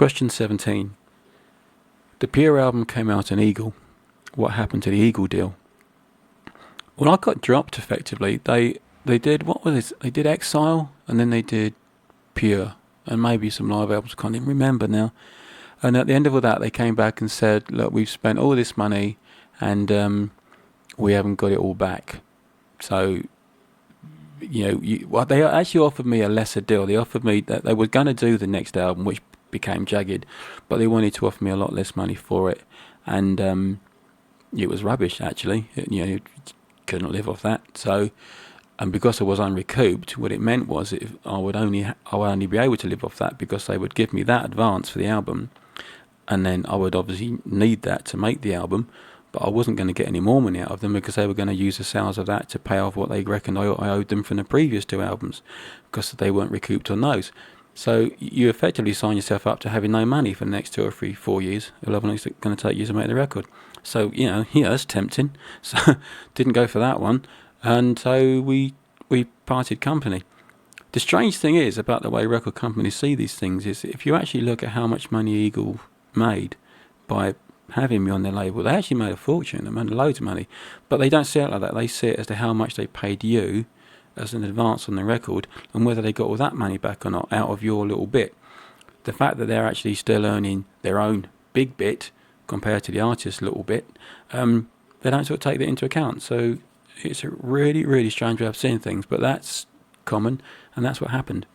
Question 17. The Pure album came out on Eagle. What happened to the Eagle deal? Well, I got dropped effectively. They did, what was this? They did Exile, and then they did Pure, and maybe some live albums. I can't even remember now. And at the end of all that, they came back and said, look, we've spent all this money, and we haven't got it all back. So, they actually offered me a lesser deal. They offered me that they were going to do the next album, which became Jagged, but they wanted to offer me a lot less money for it, and it was rubbish actually. Couldn't live off that. So, and because I was unrecouped, what it meant was I would only be able to live off that because they would give me that advance for the album, and then I would obviously need that to make the album. But I wasn't going to get any more money out of them because they were going to use the sales of that to pay off what they reckoned I owed them from the previous two albums, because they weren't recouped on those. So you effectively sign yourself up to having no money for the next 2 or 3, 4 years, however long it's going to take you to make the record. So, that's tempting. So didn't go for that one. And so we parted company. The strange thing is about the way record companies see these things is if you actually look at how much money Eagle made by having me on their label, they actually made a fortune. They made loads of money. But they don't see it like that. They see it as to how much they paid you as an advance on the record and whether they got all that money back or not out of your little bit. The fact that they're actually still earning their own big bit compared to the artist's little bit, they don't sort of take that into account. So it's a really, really strange way of seeing things, but that's common, and that's what happened.